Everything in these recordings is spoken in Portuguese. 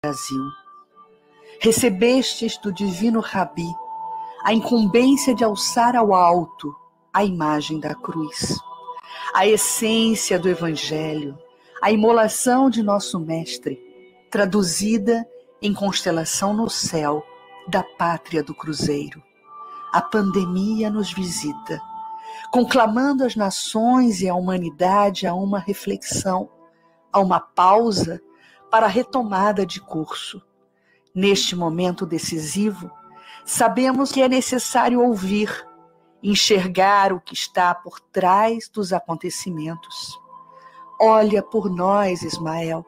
Brasil. Recebestes do divino Rabi a incumbência de alçar ao alto a imagem da cruz, a essência do Evangelho, a imolação de nosso Mestre, traduzida em constelação no céu da pátria do Cruzeiro. A pandemia nos visita, conclamando as nações e a humanidade a uma reflexão, a uma pausa para a retomada de curso. Neste momento decisivo, sabemos que é necessário ouvir, enxergar o que está por trás dos acontecimentos. Olha por nós, Ismael.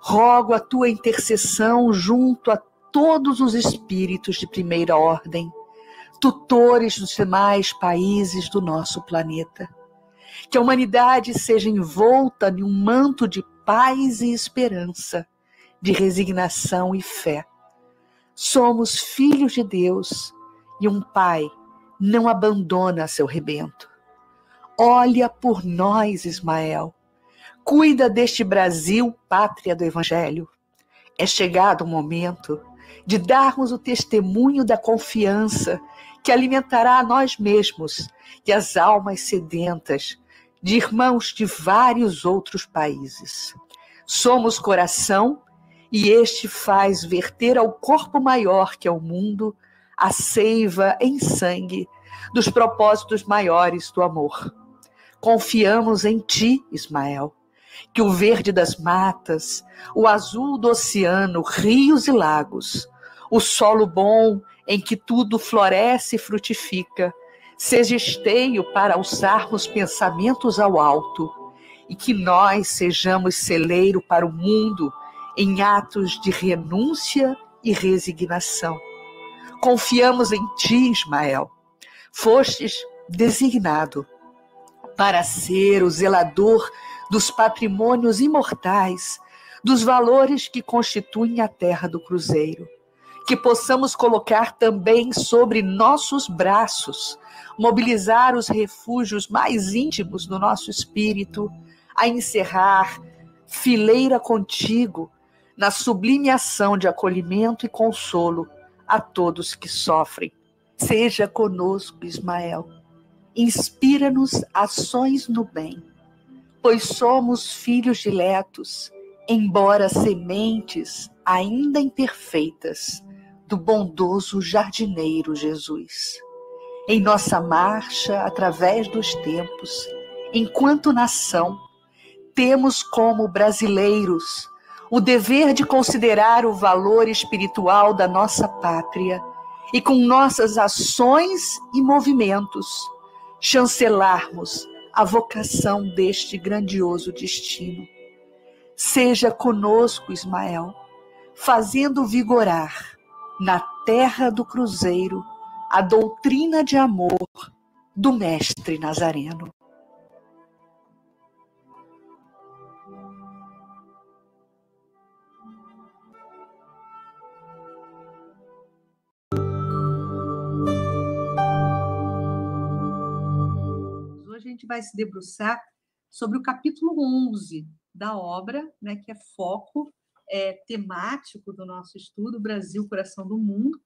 Rogo a tua intercessão junto a todos os espíritos de primeira ordem, tutores dos demais países do nosso planeta. Que a humanidade seja envolta em um manto de paz e esperança, de resignação e fé. Somos filhos de Deus e um Pai não abandona seu rebento. Olha por nós, Ismael. Cuida deste Brasil, pátria do Evangelho. É chegado o momento de darmos o testemunho da confiança que alimentará a nós mesmos e as almas sedentas de irmãos de vários outros países. Somos coração e este faz verter ao corpo maior que é o mundo a seiva em sangue dos propósitos maiores do amor. Confiamos em ti, Ismael, que o verde das matas, o azul do oceano, rios e lagos, o solo bom em que tudo floresce e frutifica, seja esteio para alçarmos pensamentos ao alto e que nós sejamos celeiro para o mundo em atos de renúncia e resignação. Confiamos em ti, Ismael. Fostes designado para ser o zelador dos patrimônios imortais, dos valores que constituem a terra do Cruzeiro. Que possamos colocar também sobre nossos braços, mobilizar os refúgios mais íntimos do nosso espírito, a encerrar fileira contigo na sublime ação de acolhimento e consolo a todos que sofrem. Seja conosco, Ismael. Inspira-nos ações no bem, pois somos filhos diletos, embora sementes ainda imperfeitas, do bondoso jardineiro Jesus. Em nossa marcha através dos tempos, enquanto nação, temos como brasileiros o dever de considerar o valor espiritual da nossa pátria e com nossas ações e movimentos chancelarmos a vocação deste grandioso destino. Seja conosco, Ismael, fazendo vigorar na terra do Cruzeiro a doutrina de amor do Mestre Nazareno. Hoje a gente vai se debruçar sobre o capítulo 11 da obra, né, que é foco temático do nosso estudo, Brasil, Coração do Mundo,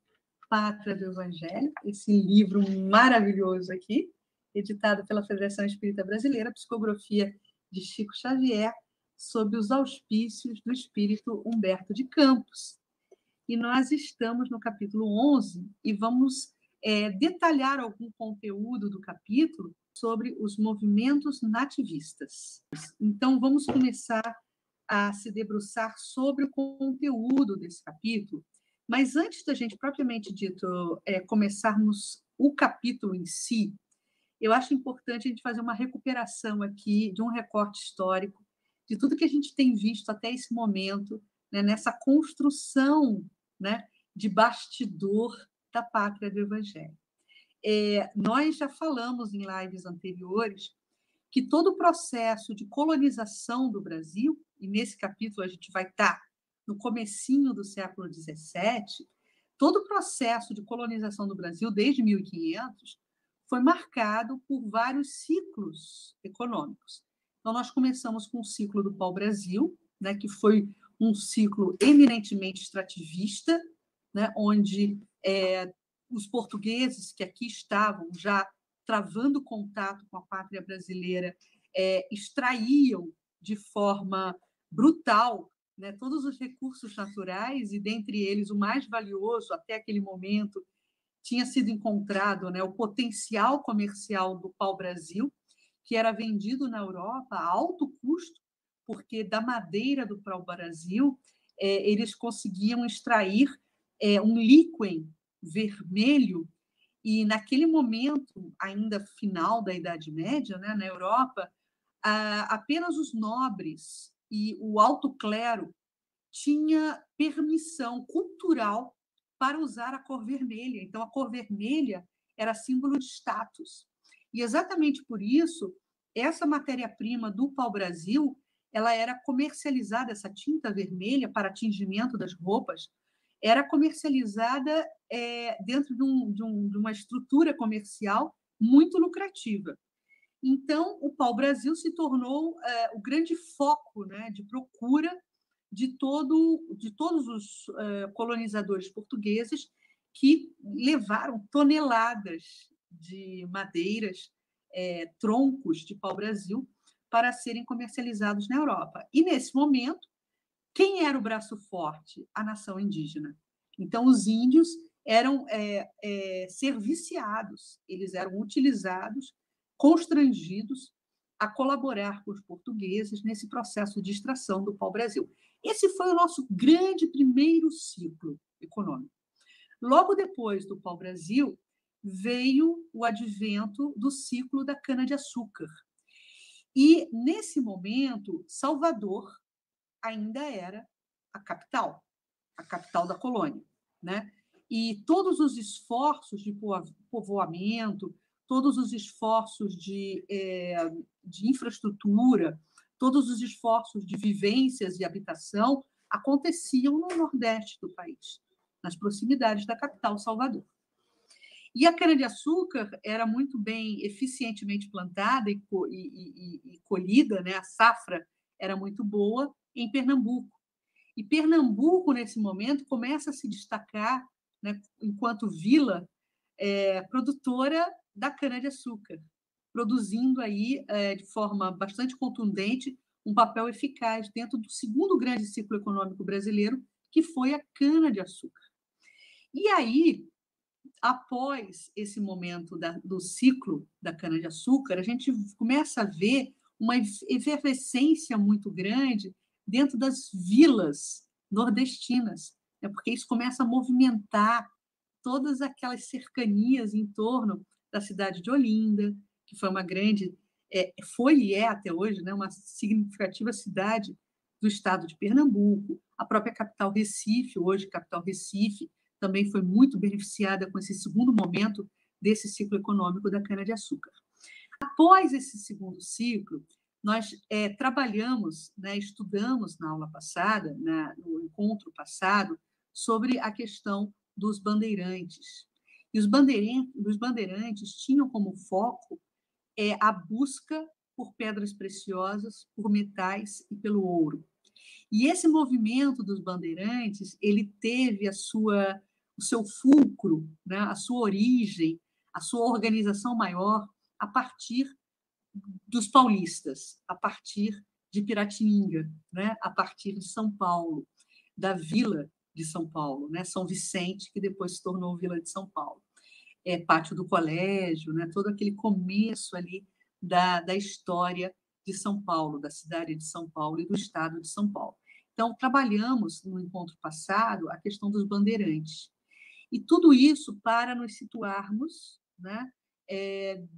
Pátria do Evangelho, esse livro maravilhoso aqui, editado pela Federação Espírita Brasileira, psicografia de Chico Xavier, sob os auspícios do espírito Humberto de Campos. E nós estamos no capítulo 11 e vamos detalhar algum conteúdo do capítulo sobre os movimentos nativistas. Então, vamos começar a se debruçar sobre o conteúdo desse capítulo, mas antes da gente, propriamente dito, começarmos o capítulo em si, eu acho importante a gente fazer uma recuperação aqui de um recorte histórico de tudo que a gente tem visto até esse momento, né, nessa construção, né, de bastidor da pátria do Evangelho. Nós já falamos em lives anteriores que todo o processo de colonização do Brasil, e nesse capítulo a gente vai estar no comecinho do século XVII, todo o processo de colonização do Brasil, desde 1500, foi marcado por vários ciclos econômicos. Então, nós começamos com o ciclo do pau-brasil, né, que foi um ciclo eminentemente extrativista, né, onde os portugueses que aqui estavam já travando contato com a pátria brasileira extraíam de forma brutal, né, todos os recursos naturais, e dentre eles o mais valioso até aquele momento tinha sido encontrado, né, o potencial comercial do pau-brasil, que era vendido na Europa a alto custo, porque da madeira do pau-brasil eles conseguiam extrair um líquen vermelho, e naquele momento, ainda final da Idade Média, né, na Europa, apenas os nobres e o alto clero tinha permissão cultural para usar a cor vermelha. Então, a cor vermelha era símbolo de status. E exatamente por isso, essa matéria-prima do pau-brasil, ela era comercializada, essa tinta vermelha para tingimento das roupas, era comercializada dentro de uma estrutura comercial muito lucrativa. Então, o pau-brasil se tornou o grande foco, né, de procura de todos os colonizadores portugueses, que levaram toneladas de madeiras, troncos de pau-brasil, para serem comercializados na Europa. E, nesse momento, quem era o braço forte? A nação indígena. Então, os índios eram serviciados, eles eram utilizados, constrangidos a colaborar com os portugueses nesse processo de extração do pau-brasil. Esse foi o nosso grande primeiro ciclo econômico. Logo depois do pau-brasil, veio o advento do ciclo da cana-de-açúcar. E, nesse momento, Salvador ainda era a capital da colônia, né? E todos os esforços de povoamento, todos os esforços de infraestrutura, todos os esforços de vivências e habitação aconteciam no nordeste do país, nas proximidades da capital, Salvador. E a cana-de-açúcar era muito bem, eficientemente plantada e colhida, né? A safra era muito boa em Pernambuco. E Pernambuco, nesse momento, começa a se destacar, né, enquanto vila produtora da cana-de-açúcar, produzindo aí, de forma bastante contundente, um papel eficaz dentro do segundo grande ciclo econômico brasileiro, que foi a cana-de-açúcar. E aí, após esse momento do ciclo da cana-de-açúcar, a gente começa a ver uma efervescência muito grande dentro das vilas nordestinas, né? Porque isso começa a movimentar todas aquelas cercanias em torno da cidade de Olinda, que foi uma grande, foi e é até hoje, né, uma significativa cidade do estado de Pernambuco, a própria capital Recife, hoje capital Recife, também foi muito beneficiada com esse segundo momento desse ciclo econômico da cana-de-açúcar. Após esse segundo ciclo, nós trabalhamos, né, estudamos na aula passada, no encontro passado, sobre a questão dos bandeirantes. E os bandeirantes tinham como foco a busca por pedras preciosas, por metais e pelo ouro. E esse movimento dos bandeirantes, ele teve o seu fulcro, né, a sua origem, a sua organização maior a partir dos paulistas, a partir de Piratininga, né, a partir de São Paulo, da Vila de São Paulo, né, São Vicente, que depois se tornou Vila de São Paulo. Pátio do Colégio, né, todo aquele começo ali da história de São Paulo, da cidade de São Paulo e do estado de São Paulo. Então, trabalhamos no encontro passado a questão dos bandeirantes. E tudo isso para nos situarmos, né,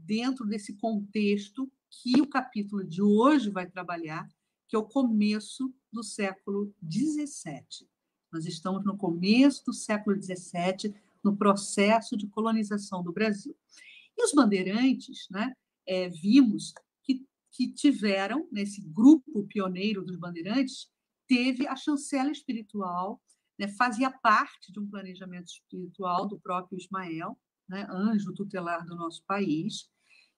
dentro desse contexto que o capítulo de hoje vai trabalhar, que é o começo do século XVII. Nós estamos no começo do século XVII, no processo de colonização do Brasil. E os bandeirantes, né, vimos que tiveram, nesse grupo pioneiro dos bandeirantes, teve a chancela espiritual, né, fazia parte de um planejamento espiritual do próprio Ismael, né, anjo tutelar do nosso país,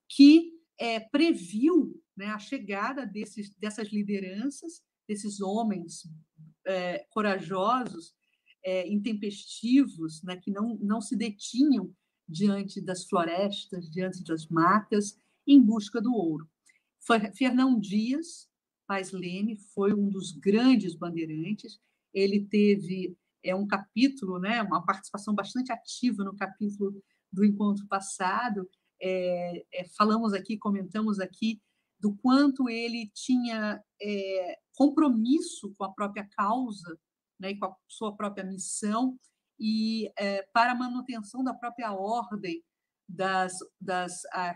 que previu, né, a chegada dessas lideranças desses homens corajosos, intempestivos, né, que não se detinham diante das florestas, diante das matas, em busca do ouro. Fernão Dias Paz Leme foi um dos grandes bandeirantes. Ele teve um capítulo, né, uma participação bastante ativa no capítulo do encontro passado. Falamos aqui, comentamos aqui do quanto ele tinha compromisso com a própria causa, né, e com a sua própria missão, e para a manutenção da própria ordem das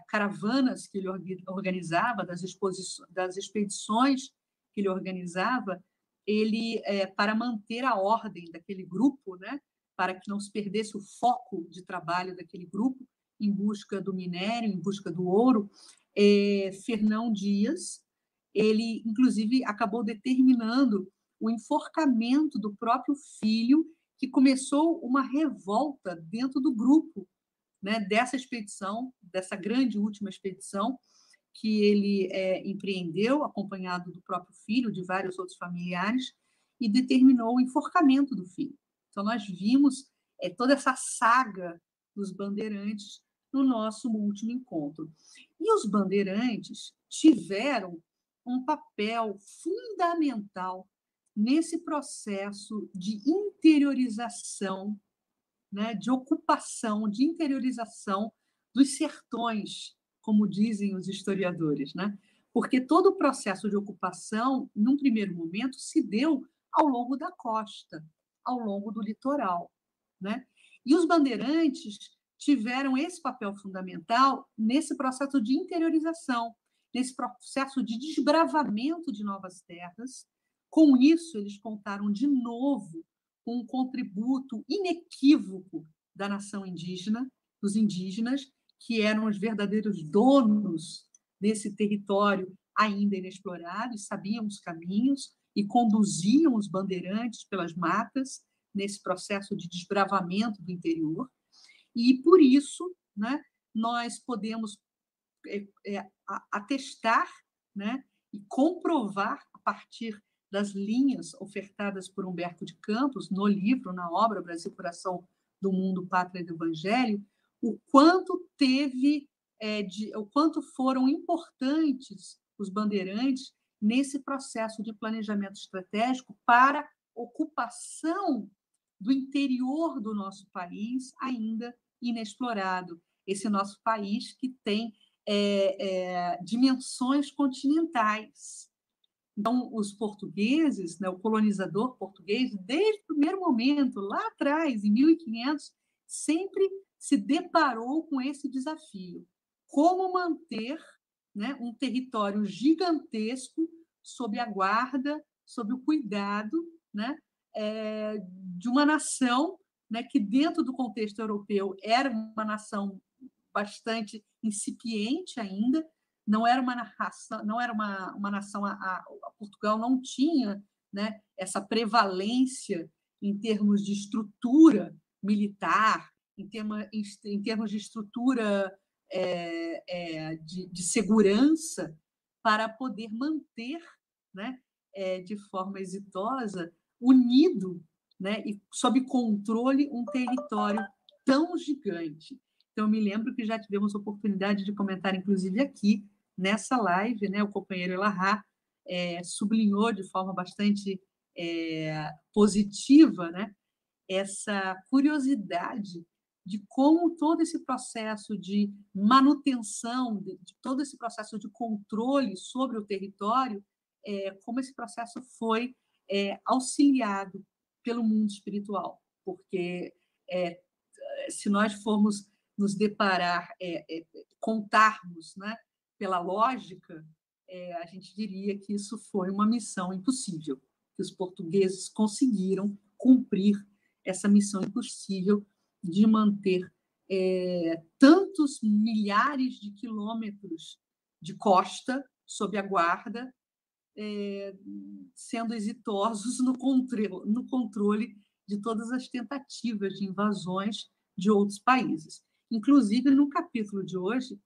caravanas que ele organizava, das expedições que ele organizava, ele, para manter a ordem daquele grupo, né, para que não se perdesse o foco de trabalho daquele grupo, em busca do minério, em busca do ouro, Fernão Dias, ele, inclusive, acabou determinando o enforcamento do próprio filho, que começou uma revolta dentro do grupo, né, dessa expedição, dessa grande última expedição, que ele empreendeu, acompanhado do próprio filho, de vários outros familiares, e determinou o enforcamento do filho. Então, nós vimos toda essa saga dos bandeirantes no nosso último encontro. E os bandeirantes tiveram um papel fundamental nesse processo de interiorização, né, de ocupação, de interiorização dos sertões, como dizem os historiadores, né? Porque todo o processo de ocupação, num primeiro momento, se deu ao longo da costa, ao longo do litoral, né? E os bandeirantes tiveram esse papel fundamental nesse processo de interiorização, nesse processo de desbravamento de novas terras. Com isso, eles contaram de novo com um contributo inequívoco da nação indígena, dos indígenas, que eram os verdadeiros donos desse território ainda inexplorado, e sabiam os caminhos e conduziam os bandeirantes pelas matas nesse processo de desbravamento do interior. E, por isso, né, nós podemos atestar, né, e comprovar, a partir das linhas ofertadas por Humberto de Campos no livro, na obra Brasil, Coração do Mundo, Pátria do Evangelho, o quanto o quanto foram importantes os bandeirantes nesse processo de planejamento estratégico para ocupação do interior do nosso país ainda inexplorado. Esse nosso país que tem dimensões continentais. Então, os portugueses, né, o colonizador português, desde o primeiro momento, lá atrás, em 1500, sempre se deparou com esse desafio. Como manter, né, um território gigantesco sob a guarda, sob o cuidado, né, de uma nação, né, que, dentro do contexto europeu, era uma nação bastante incipiente ainda, não era uma nação, Portugal não tinha, né, essa prevalência em termos de estrutura militar, em termos de estrutura de segurança, para poder manter, né, de forma exitosa, unido, né, e sob controle, um território tão gigante. Então, eu me lembro que já tivemos oportunidade de comentar, inclusive aqui, nessa live, né, o companheiro Elahá sublinhou de forma bastante positiva, né, essa curiosidade de como todo esse processo de manutenção, de todo esse processo de controle sobre o território, como esse processo foi auxiliado pelo mundo espiritual. Porque se nós formos nos deparar, contarmos, né, pela lógica, a gente diria que isso foi uma missão impossível, que os portugueses conseguiram cumprir essa missão impossível de manter tantos milhares de quilômetros de costa sob a guarda, sendo exitosos no controle de todas as tentativas de invasões de outros países. Inclusive, no capítulo de hoje,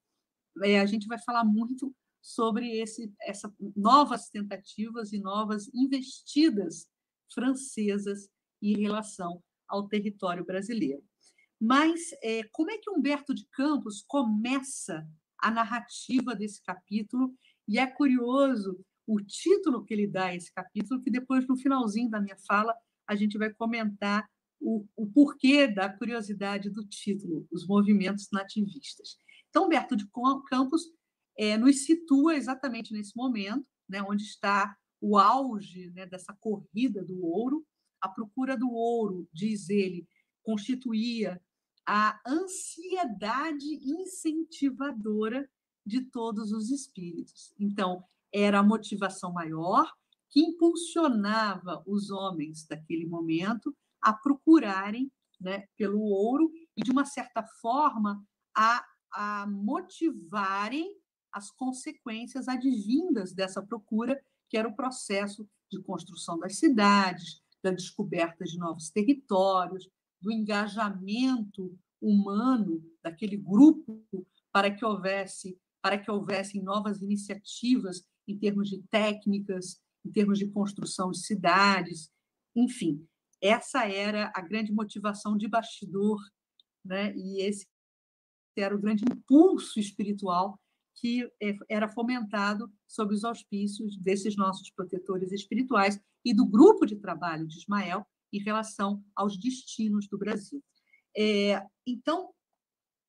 a gente vai falar muito sobre essas novas tentativas e novas investidas francesas em relação ao território brasileiro. Mas como é que Humberto de Campos começa a narrativa desse capítulo? E é curioso o título que ele dá a esse capítulo, que depois, no finalzinho da minha fala, a gente vai comentar o porquê da curiosidade do título, Os Movimentos Nativistas. Então, Humberto de Campos nos situa exatamente nesse momento, né, onde está o auge, né, dessa corrida do ouro. A procura do ouro, diz ele, constituía a ansiedade incentivadora de todos os espíritos. Então, era a motivação maior que impulsionava os homens daquele momento a procurarem, né, pelo ouro e, de uma certa forma, a motivarem as consequências advindas dessa procura, que era o processo de construção das cidades, da descoberta de novos territórios, do engajamento humano daquele grupo para que houvessem novas iniciativas em termos de técnicas, em termos de construção de cidades, enfim, essa era a grande motivação de bastidor, né? E esse era o grande impulso espiritual que era fomentado sob os auspícios desses nossos protetores espirituais e do grupo de trabalho de Ismael em relação aos destinos do Brasil. Então,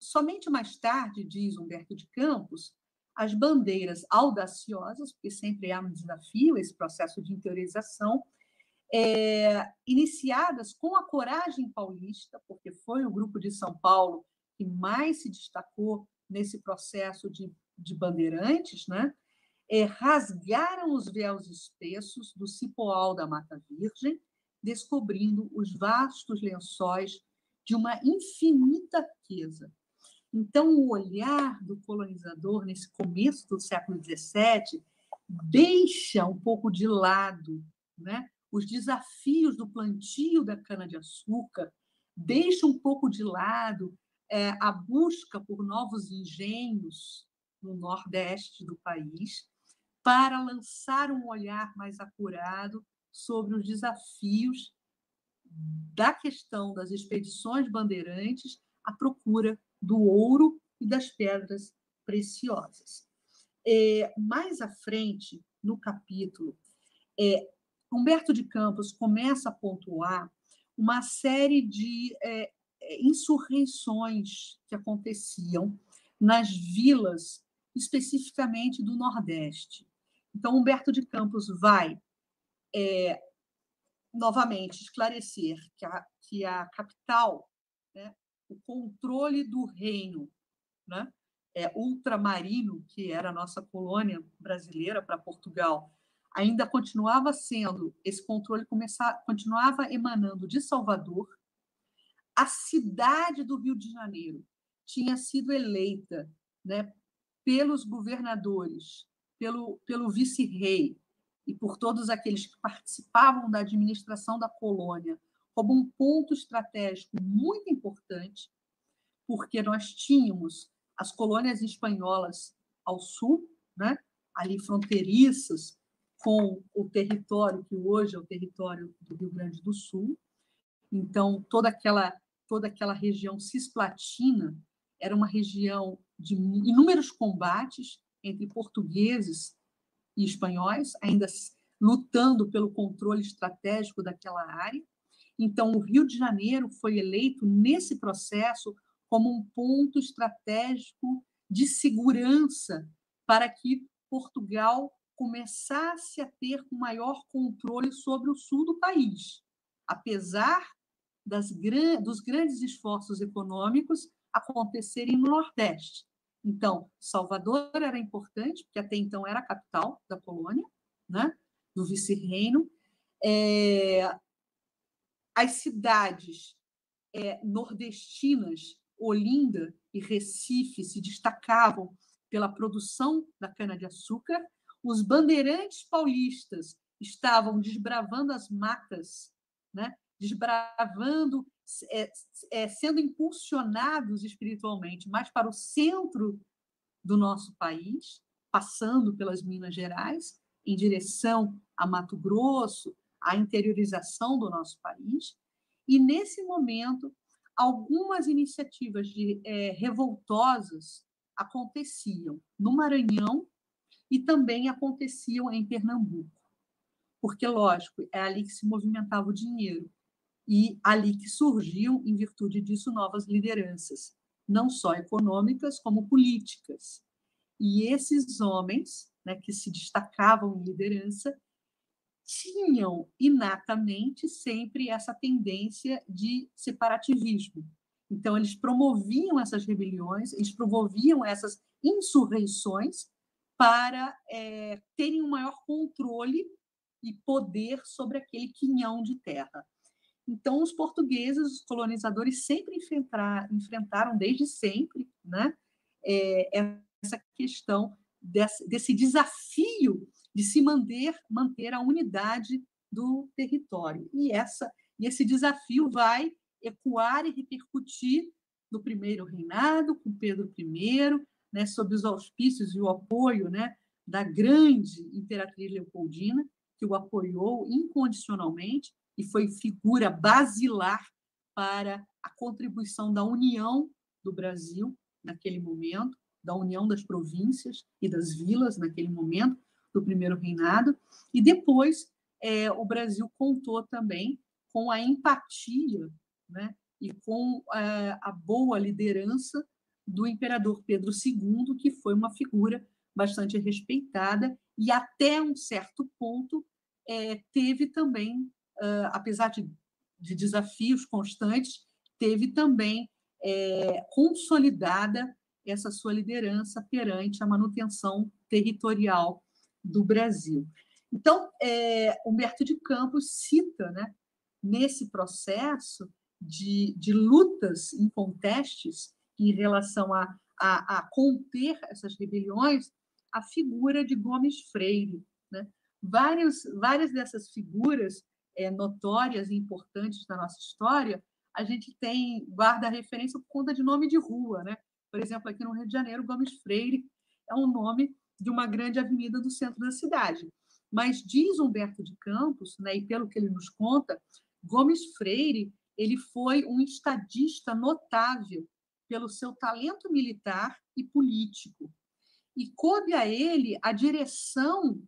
somente mais tarde, diz Humberto de Campos, as bandeiras audaciosas, porque sempre há um desafio, esse processo de interiorização, iniciadas com a Coragem Paulista, porque foi o grupo de São Paulo que mais se destacou nesse processo de bandeirantes, né? Rasgaram os véus espessos do cipoal da Mata Virgem, descobrindo os vastos lençóis de uma infinita riqueza. Então, o olhar do colonizador, nesse começo do século XVII, deixa um pouco de lado, né, os desafios do plantio da cana-de-açúcar, deixa um pouco de lado a busca por novos engenhos no nordeste do país, para lançar um olhar mais acurado sobre os desafios da questão das expedições bandeirantes à procura do ouro e das pedras preciosas. Mais à frente, no capítulo, Humberto de Campos começa a pontuar uma série de insurreições que aconteciam nas vilas, especificamente do Nordeste. Então, Humberto de Campos vai novamente esclarecer que a capital, né, o controle do reino, né, ultramarino, que era a nossa colônia brasileira para Portugal, ainda continuava sendo, esse controle continuava emanando de Salvador. A cidade do Rio de Janeiro tinha sido eleita, né, pelos governadores, pelo vice-rei e por todos aqueles que participavam da administração da colônia, como um ponto estratégico muito importante, porque nós tínhamos as colônias espanholas ao sul, né, ali fronteiriças com o território que hoje é o território do Rio Grande do Sul. Então, toda aquela região cisplatina era uma região de inúmeros combates entre portugueses e espanhóis, ainda lutando pelo controle estratégico daquela área. Então, o Rio de Janeiro foi eleito nesse processo como um ponto estratégico de segurança para que Portugal começasse a ter um maior controle sobre o sul do país, apesar dos grandes esforços econômicos acontecerem no Nordeste. Então, Salvador era importante, porque até então era a capital da colônia, né, do vice-reino. As cidades nordestinas, Olinda e Recife, se destacavam pela produção da cana-de-açúcar. Os bandeirantes paulistas estavam desbravando as matas, né, desbravando, sendo impulsionados espiritualmente mais para o centro do nosso país, passando pelas Minas Gerais, em direção a Mato Grosso, à interiorização do nosso país. E, nesse momento, algumas iniciativas revoltosas aconteciam no Maranhão e também aconteciam em Pernambuco. Porque, lógico, é ali que se movimentava o dinheiro e ali que surgiam, em virtude disso, novas lideranças, não só econômicas, como políticas. E esses homens, né, que se destacavam em liderança, tinham inatamente sempre essa tendência de separativismo. Então, eles promoviam essas rebeliões, eles promoviam essas insurreições para terem um maior controle e poder sobre aquele quinhão de terra. Então, os portugueses, os colonizadores, sempre enfrentaram, desde sempre, né, essa questão desse desafio de se manter a unidade do território. E esse desafio vai ecoar e repercutir no primeiro reinado, com Pedro I, né, sob os auspícios e o apoio, né, da grande imperatriz Leopoldina, que o apoiou incondicionalmente e foi figura basilar para a contribuição da união do Brasil naquele momento, da união das províncias e das vilas naquele momento do primeiro reinado. E depois o Brasil contou também com a empatia, né, e com a boa liderança do imperador Pedro II, que foi uma figura bastante respeitada e, até um certo ponto, teve também, apesar de desafios constantes, teve também consolidada essa sua liderança perante a manutenção territorial do Brasil. Então, Humberto de Campos cita, né, nesse processo de lutas incontestes em relação a conter essas rebeliões, a figura de Gomes Freire, né? Várias dessas figuras notórias e importantes da nossa história, a gente guarda a referência por conta de nome de rua, né? Por exemplo, aqui no Rio de Janeiro, Gomes Freire é um nome de uma grande avenida do centro da cidade. Mas diz Humberto de Campos, né, e pelo que ele nos conta, Gomes Freire ele foi um estadista notável pelo seu talento militar e político. E coube a ele a direção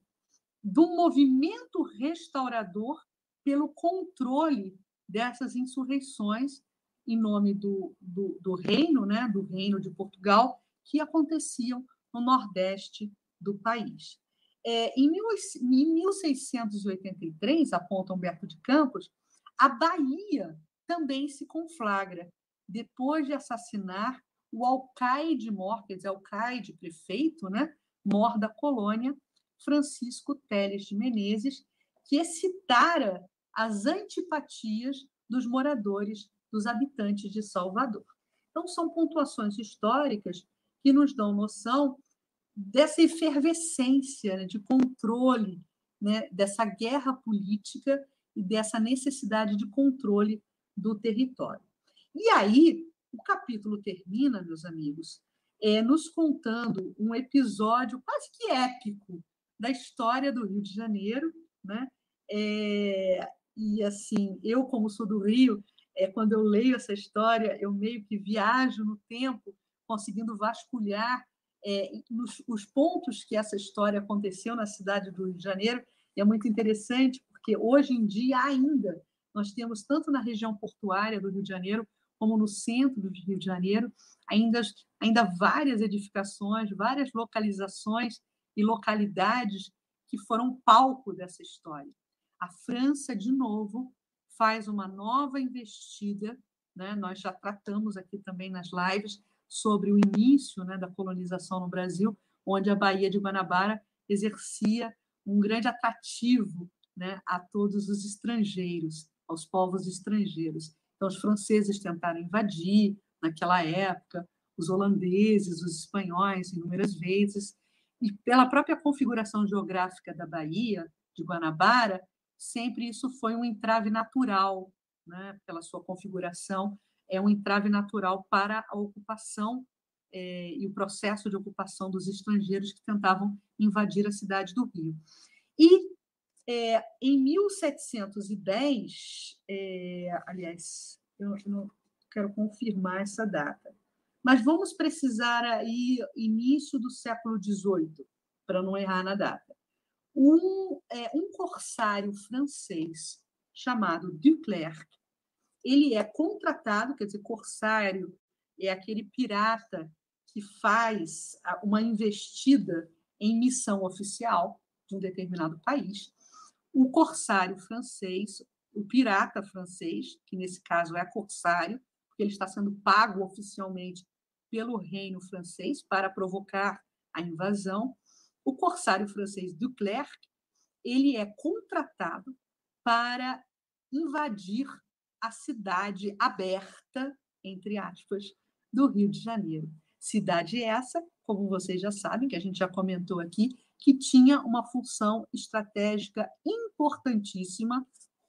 do movimento restaurador pelo controle dessas insurreições em nome do reino, né, do reino de Portugal, que aconteciam no nordeste do país. Em 1683, aponta Humberto de Campos, a Bahia também se conflagra, depois de assassinar o alcaide-mor, quer dizer, alcaide, prefeito, né, mor da colônia, Francisco Teles de Menezes, que excitara as antipatias dos moradores, dos habitantes de Salvador. Então, são pontuações históricas que nos dão noção dessa efervescência, né, de controle, né, dessa guerra política e dessa necessidade de controle do território. E aí, o capítulo termina, meus amigos, nos contando um episódio quase que épico da história do Rio de Janeiro, né? E assim, eu, como sou do Rio, quando eu leio essa história, eu meio que viajo no tempo, conseguindo vasculhar os pontos que essa história aconteceu na cidade do Rio de Janeiro. E é muito interessante, porque hoje em dia ainda nós temos, tanto na região portuária do Rio de Janeiro, como no centro do Rio de Janeiro, ainda várias edificações, várias localizações e localidades que foram palco dessa história. A França, de novo, faz uma nova investida, né? Nós já tratamos aqui também nas lives sobre o início, né, da colonização no Brasil, onde a Baía de Guanabara exercia um grande atrativo, né, a todos os estrangeiros, aos povos estrangeiros. Então, os franceses tentaram invadir naquela época, os holandeses, os espanhóis, inúmeras vezes, e pela própria configuração geográfica da Baía de Guanabara, sempre isso foi um entrave natural, né, pela sua configuração, um entrave natural para a ocupação e o processo de ocupação dos estrangeiros que tentavam invadir a cidade do Rio. E, em 1710, aliás, eu não quero confirmar essa data, mas vamos precisar aí início do século XVIII, para não errar na data. Um corsário francês chamado Duclerc, ele é contratado, quer dizer, corsário é aquele pirata que faz uma investida em missão oficial de um determinado país. O corsário francês, o pirata francês, que nesse caso é corsário, porque ele está sendo pago oficialmente pelo reino francês para provocar a invasão, o corsário francês Duclerc, ele é contratado para invadir a cidade aberta, entre aspas, do Rio de Janeiro. Cidade essa, como vocês já sabem, que a gente já comentou aqui, que tinha uma função estratégica importantíssima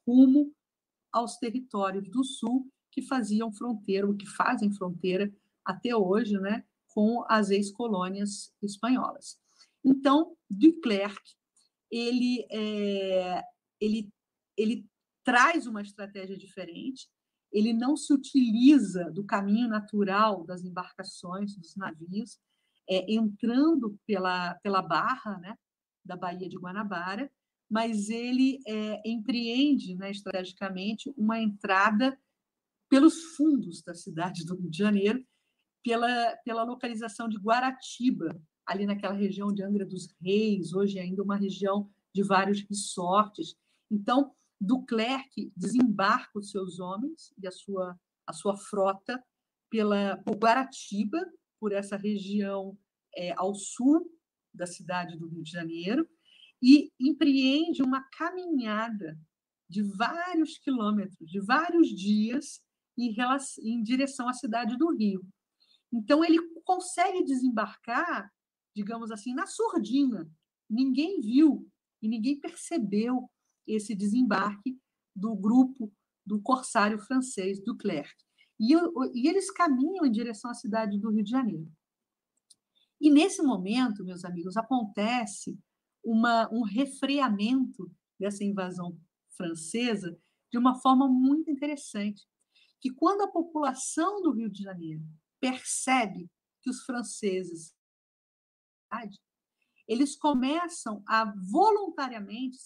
rumo aos territórios do Sul, que faziam fronteira, ou que fazem fronteira até hoje, né, com as ex-colônias espanholas. Então, Duclerc, ele traz uma estratégia diferente, ele não se utiliza do caminho natural das embarcações, dos navios, entrando pela barra, né, da Baía de Guanabara, mas ele empreende, né, estrategicamente, uma pelos fundos da cidade do Rio de Janeiro, pela localização de Guaratiba, ali naquela região de Angra dos Reis, hoje ainda uma região de vários resorts. Então, Duclerc desembarca os seus homens e a sua frota por Guaratiba, por essa região ao sul da cidade do Rio de Janeiro, e empreende uma caminhada de vários quilômetros, de vários dias, em direção à cidade do Rio. Então, ele consegue desembarcar, digamos assim, na surdina. Ninguém viu e ninguém percebeu esse desembarque do grupo do corsário francês, Duclerc. E eles caminham em direção à cidade do Rio de Janeiro. E, nesse momento, meus amigos, acontece um refreamento dessa invasão francesa de uma forma muito interessante, que quando a população do Rio de Janeiro percebe que os franceses, eles começam a voluntariamente,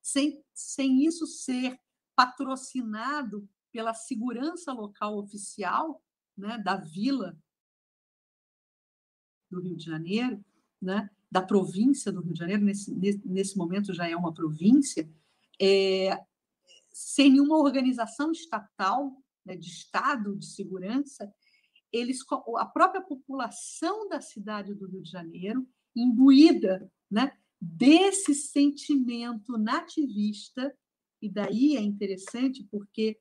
sem isso ser patrocinado pela segurança local oficial, né, da vila do Rio de Janeiro, né, da província do Rio de Janeiro, nesse momento já é uma província, sem nenhuma organização estatal, né, de Estado de segurança, a própria população da cidade do Rio de Janeiro, imbuída, né, desse sentimento nativista, e daí é interessante porque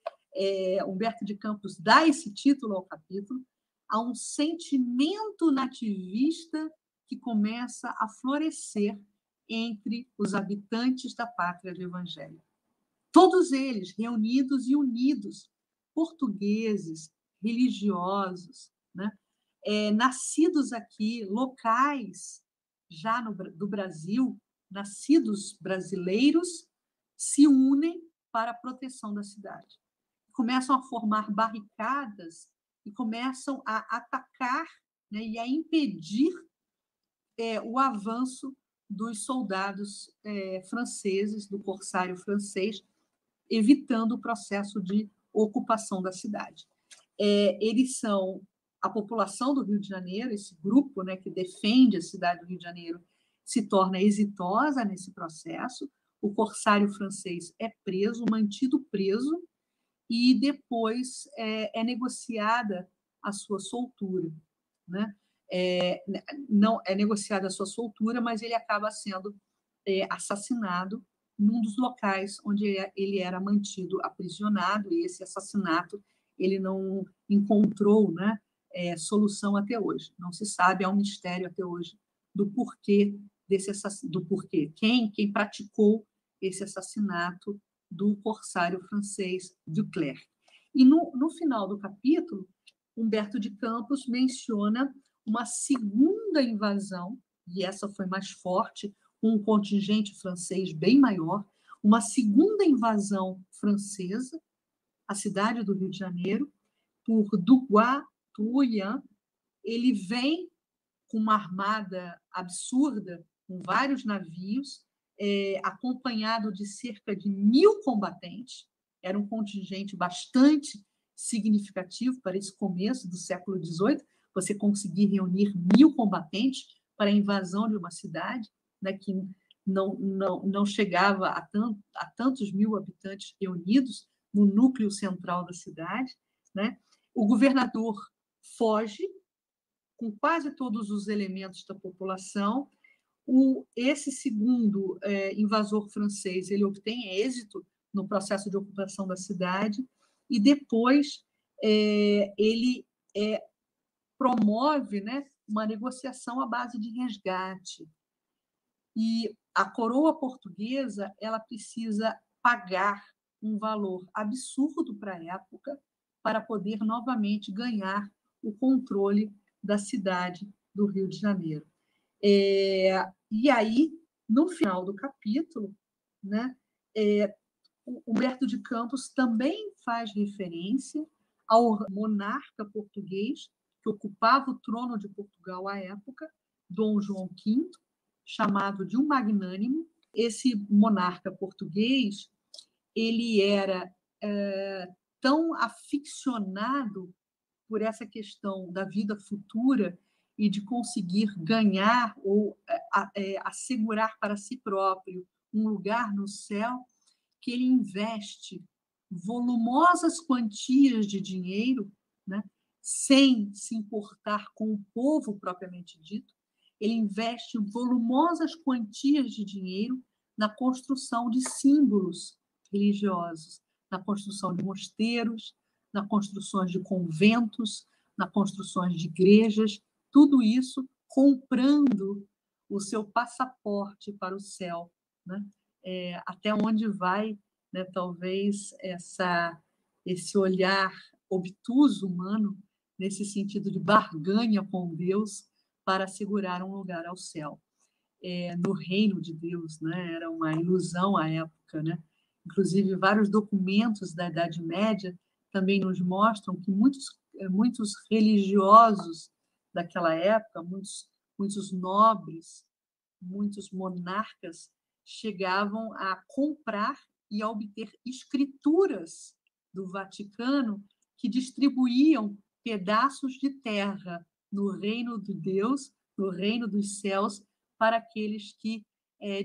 Humberto de Campos dá esse título ao capítulo, há um sentimento nativista que começa a florescer entre os habitantes da pátria do Evangelho. Todos eles reunidos e unidos, portugueses, religiosos, né? Nascidos aqui, locais já do Brasil, nascidos brasileiros, se unem para a proteção da cidade. Começam a formar barricadas e começam a atacar, né, e a impedir o avanço dos soldados franceses, do corsário francês, evitando o processo de ocupação da cidade. Eles são a população do Rio de Janeiro, esse grupo, né, que defende a cidade do Rio de Janeiro, se torna exitosa nesse processo. O corsário francês é preso, mantido preso, e depois é negociada a sua soltura, né? Não é negociada a sua soltura, mas ele acaba sendo assassinado num dos locais onde ele era mantido aprisionado, e esse assassinato ele não encontrou, né, solução até hoje. Não se sabe, é um mistério até hoje do porquê do porquê, quem praticou esse assassinato do corsário francês Duclerc. E no final do capítulo, Humberto de Campos menciona uma segunda invasão, e essa foi mais forte, com um contingente francês bem maior, uma segunda invasão francesa, à cidade do Rio de Janeiro, por Duguay-Trouillin. Ele vem com uma armada absurda, com vários navios, acompanhado de cerca de 1.000 combatentes. Era um contingente bastante significativo para esse começo do século XVIII, você conseguir reunir 1.000 combatentes para a invasão de uma cidade, né, que não chegava a tantos mil habitantes reunidos no núcleo central da cidade, né? O governador foge com quase todos os elementos da população. Esse segundo invasor francês ele obtém êxito no processo de ocupação da cidade e depois ele promove, né, uma negociação à base de resgate. E a coroa portuguesa ela precisa pagar um valor absurdo para a época para poder novamente ganhar o controle da cidade do Rio de Janeiro. E aí, no final do capítulo, né, o Humberto de Campos também faz referência ao monarca português que ocupava o trono de Portugal à época, Dom João V, chamado de um magnânimo. Esse monarca português ele era tão aficionado por essa questão da vida futura e de conseguir ganhar ou assegurar para si próprio um lugar no céu, que ele investe volumosas quantias de dinheiro, né, sem se importar com o povo propriamente dito. Ele investe volumosas quantias de dinheiro na construção de símbolos religiosos, na construção de mosteiros, na construção de conventos, na construção de igrejas, tudo isso comprando o seu passaporte para o céu, né? Até onde vai, né, talvez, esse olhar obtuso humano, nesse sentido de barganha com Deus para assegurar um lugar ao céu. No reino de Deus, né? Era uma ilusão à época, né? Inclusive, vários documentos da Idade Média também nos mostram que muitos religiosos daquela época, muitos nobres, muitos monarcas chegavam a comprar e a obter escrituras do Vaticano que distribuíam pedaços de terra no reino de Deus, no reino dos céus, para aqueles que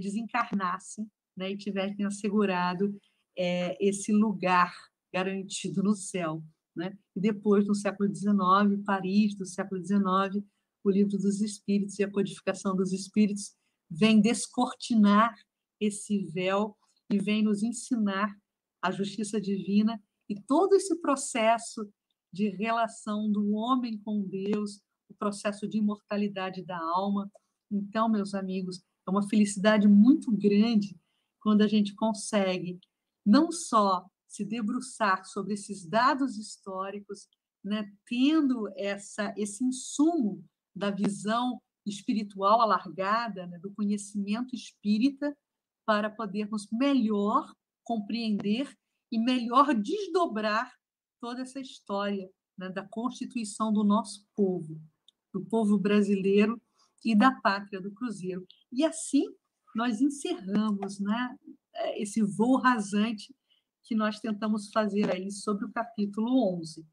desencarnassem, né, e tivessem assegurado esse lugar garantido no céu, né? E depois, no século XIX, Paris, do século XIX, o Livro dos Espíritos e a Codificação dos Espíritos vem descortinar esse véu e vem nos ensinar a justiça divina e todo esse processo de relação do homem com Deus, o processo de imortalidade da alma. Então, meus amigos, é uma felicidade muito grande quando a gente consegue não só se debruçar sobre esses dados históricos, né, tendo esse insumo da visão espiritual alargada, né, do conhecimento espírita, para podermos melhor compreender e melhor desdobrar toda essa história, né, da constituição do nosso povo, do povo brasileiro e da pátria do Cruzeiro. E assim nós encerramos, né, esse voo rasante que nós tentamos fazer aí sobre o capítulo 11.